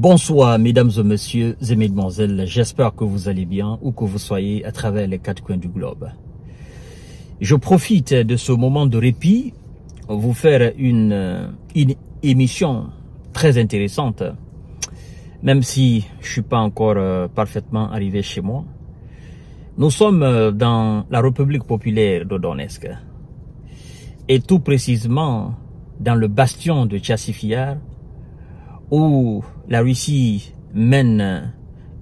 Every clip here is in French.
Bonsoir mesdames et messieurs et mesdemoiselles, j'espère que vous allez bien où que vous soyez à travers les quatre coins du globe. Je profite de ce moment de répit pour vous faire une émission très intéressante, même si je suis pas encore parfaitement arrivé chez moi. Nous sommes dans la République populaire de Donetsk et tout précisément dans le bastion de Tchassifiar, où la Russie mène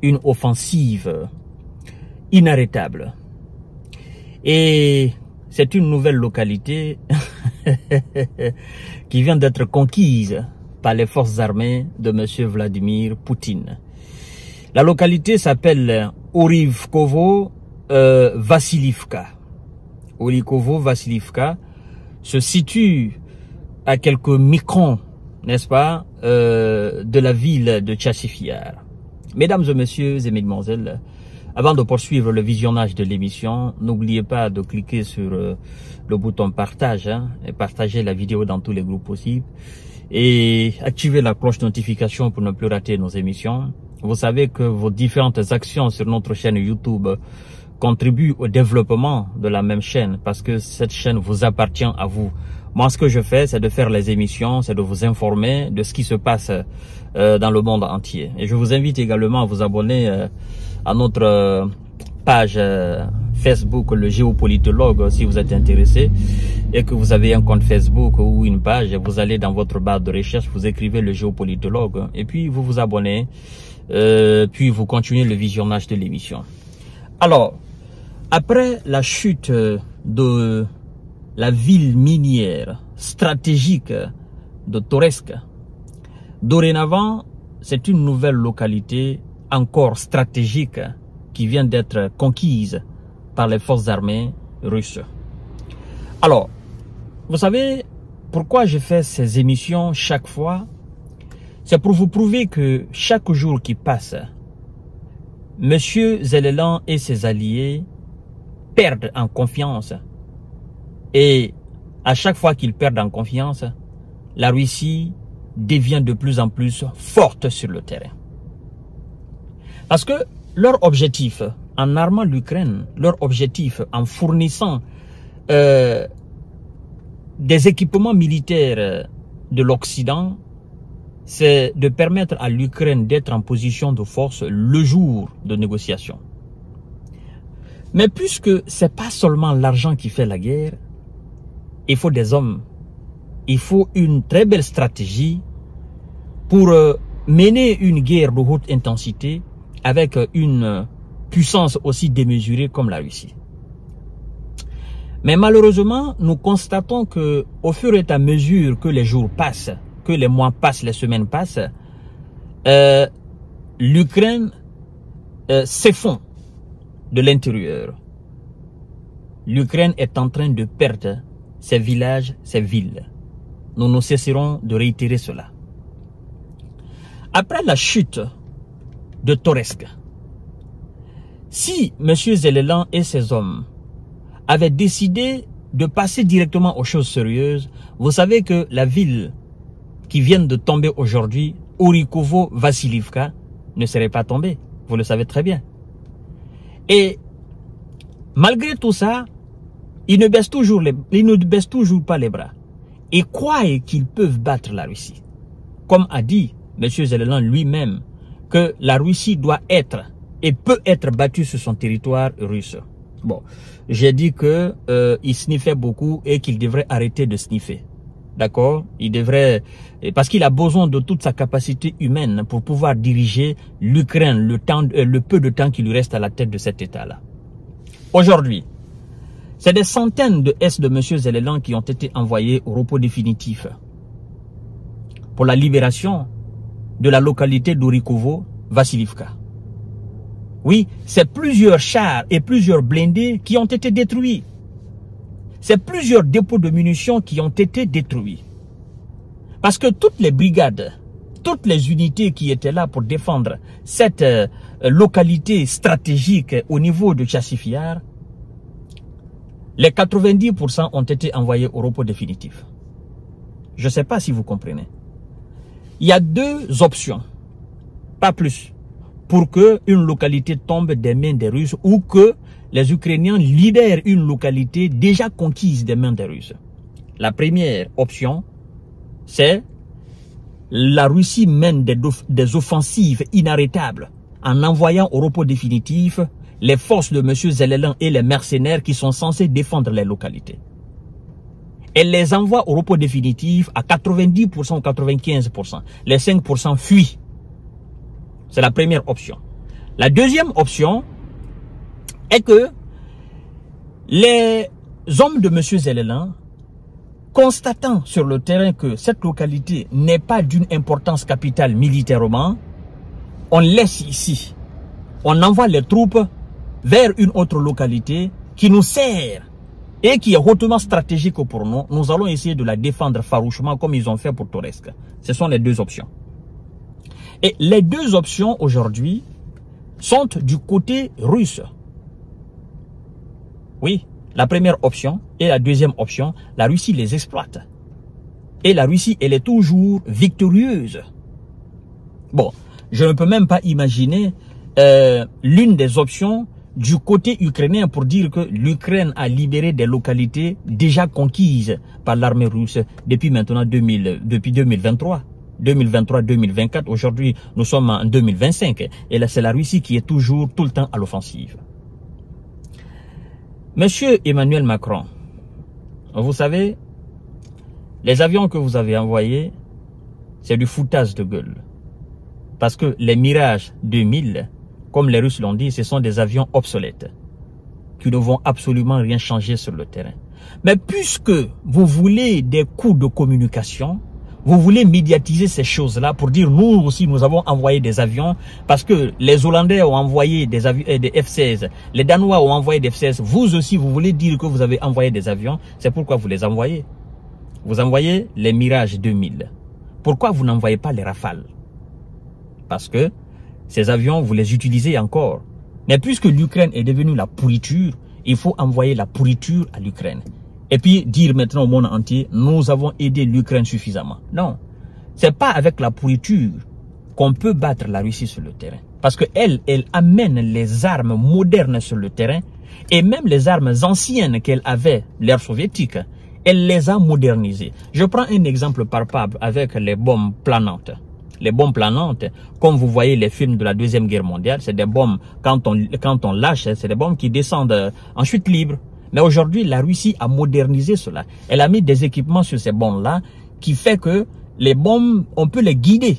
une offensive inarrêtable. Et c'est une nouvelle localité qui vient d'être conquise par les forces armées de M. Vladimir Poutine. La localité s'appelle Orivkovo-Vassilivka. Orivkovo-Vassilivka se situe à quelques microns, n'est-ce pas, de la ville de Tchassifiar. Mesdames et messieurs et mesdemoiselles, avant de poursuivre le visionnage de l'émission, n'oubliez pas de cliquer sur le bouton partage et partager la vidéo dans tous les groupes possibles et activer la cloche de notification pour ne plus rater nos émissions. Vous savez que vos différentes actions sur notre chaîne YouTube contribuent au développement de la même chaîne parce que cette chaîne vous appartient à vous. Moi, ce que je fais, c'est de faire les émissions, c'est de vous informer de ce qui se passe dans le monde entier. Et je vous invite également à vous abonner à notre page Facebook, le géopolitologue, si vous êtes intéressé et que vous avez un compte Facebook ou une page, vous allez dans votre barre de recherche, vous écrivez le géopolitologue et puis vous vous abonnez, puis vous continuez le visionnage de l'émission. Alors, après la chute de la ville minière stratégique de Toretsk, dorénavant, c'est une nouvelle localité encore stratégique qui vient d'être conquise par les forces armées russes. Alors, vous savez pourquoi je fais ces émissions chaque fois? C'est pour vous prouver que chaque jour qui passe, M. Zelenski et ses alliés perdent en confiance. Et à chaque fois qu'ils perdent en confiance, la Russie devient de plus en plus forte sur le terrain. Parce que leur objectif en armant l'Ukraine, leur objectif en fournissant des équipements militaires de l'Occident, c'est de permettre à l'Ukraine d'être en position de force le jour de négociation. Mais puisque c'est pas seulement l'argent qui fait la guerre, il faut des hommes, il faut une très belle stratégie pour mener une guerre de haute intensité avec une puissance aussi démesurée comme la Russie. Mais malheureusement, nous constatons que au fur et à mesure que les jours passent, que les mois passent, les semaines passent, l'Ukraine s'effondre de l'intérieur. L'Ukraine est en train de perdre ses villages, ses villes. Nous ne cesserons de réitérer cela. Après la chute de Toretsk, si M. Zelenski et ses hommes avaient décidé de passer directement aux choses sérieuses, vous savez que la ville qui vient de tomber aujourd'hui, Orivkovo-Vassilivka, ne serait pas tombée. Vous le savez très bien. Et malgré tout ça, ils ne baissent toujours pas les bras et croient qu'ils peuvent battre la Russie. Comme a dit M. Zelenski lui-même, que la Russie doit être et peut être battue sur son territoire russe. Bon, j'ai dit que il sniffait beaucoup et qu'il devrait arrêter de sniffer. D'accord? Il devrait, parce qu'il a besoin de toute sa capacité humaine pour pouvoir diriger l'Ukraine le peu de temps qui lui reste à la tête de cet État-là. Aujourd'hui, c'est des centaines de S de M. Zelenski qui ont été envoyés au repos définitif pour la libération de la localité d'Orivkovo-Vassilivka. Oui, c'est plusieurs chars et plusieurs blindés qui ont été détruits. C'est plusieurs dépôts de munitions qui ont été détruits. Parce que toutes les brigades, toutes les unités qui étaient là pour défendre cette localité stratégique au niveau de Tchassifiar, les 90% ont été envoyés au repos définitif. Je ne sais pas si vous comprenez. Il y a deux options. pas plus, pour que une localité tombe des mains des Russes ou que les Ukrainiens libèrent une localité déjà conquise des mains des Russes. La première option, c'est la Russie mène des offensives inarrêtables en envoyant au repos définitif les forces de M. Zelensky et les mercenaires qui sont censés défendre les localités. Elle les envoie au repos définitif à 90% ou 95%. Les 5% fuient. C'est la première option. La deuxième option est que les hommes de M. Zelensky, constatant sur le terrain que cette localité n'est pas d'une importance capitale militairement, on laisse ici. On envoie les troupes vers une autre localité qui nous sert et qui est hautement stratégique pour nous. Nous allons essayer de la défendre farouchement comme ils ont fait pour Toretsk. Ce sont les deux options. Et les deux options aujourd'hui sont du côté russe. Oui, la première option et la deuxième option, la Russie les exploite. Et la Russie, elle est toujours victorieuse. Bon, je ne peux même pas imaginer l'une des options du côté ukrainien pour dire que l'Ukraine a libéré des localités déjà conquises par l'armée russe depuis maintenant depuis 2023. 2023-2024, aujourd'hui nous sommes en 2025 et là c'est la Russie qui est toujours tout le temps à l'offensive. Monsieur Emmanuel Macron, vous savez, les avions que vous avez envoyés, c'est du foutage de gueule. Parce que les Mirage 2000, comme les Russes l'ont dit, ce sont des avions obsolètes qui ne vont absolument rien changer sur le terrain. Mais puisque vous voulez des coups de communication, vous voulez médiatiser ces choses-là pour dire nous aussi nous avons envoyé des avions parce que les Hollandais ont envoyé des avions, des F-16, les Danois ont envoyé des F-16. Vous aussi vous voulez dire que vous avez envoyé des avions, c'est pourquoi vous les envoyez. Vous envoyez les Mirage 2000. Pourquoi vous n'envoyez pas les Rafales? Parce que ces avions vous les utilisez encore. Mais puisque l'Ukraine est devenue la pourriture, il faut envoyer la pourriture à l'Ukraine. Et puis dire maintenant au monde entier, nous avons aidé l'Ukraine suffisamment. Non, c'est pas avec la pourriture qu'on peut battre la Russie sur le terrain. Parce que elle amène les armes modernes sur le terrain et même les armes anciennes qu'elle avait, l'ère soviétique, elle les a modernisées. Je prends un exemple palpable avec les bombes planantes. Les bombes planantes, comme vous voyez les films de la Deuxième Guerre mondiale, c'est des bombes, quand on lâche, c'est des bombes qui descendent en chute libre. Mais aujourd'hui, la Russie a modernisé cela. Elle a mis des équipements sur ces bombes-là qui fait que les bombes, on peut les guider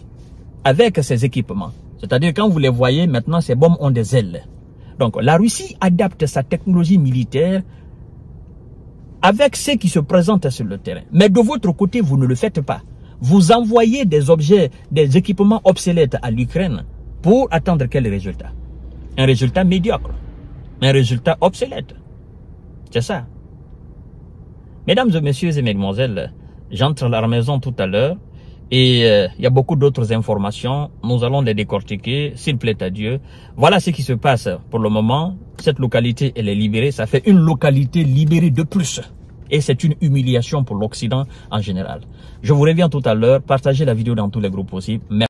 avec ces équipements. C'est-à-dire quand vous les voyez, maintenant, ces bombes ont des ailes. Donc, la Russie adapte sa technologie militaire avec ce qui se présente sur le terrain. Mais de votre côté, vous ne le faites pas. Vous envoyez des objets, des équipements obsolètes à l'Ukraine pour attendre quel résultat? Un résultat médiocre. Un résultat obsolète. C'est ça. Mesdames et messieurs et mesdemoiselles, j'entre à la maison tout à l'heure et il y a beaucoup d'autres informations. Nous allons les décortiquer, s'il plaît à Dieu. Voilà ce qui se passe pour le moment. Cette localité, elle est libérée. Ça fait une localité libérée de plus. Et c'est une humiliation pour l'Occident en général. Je vous reviens tout à l'heure. Partagez la vidéo dans tous les groupes possibles. Merci.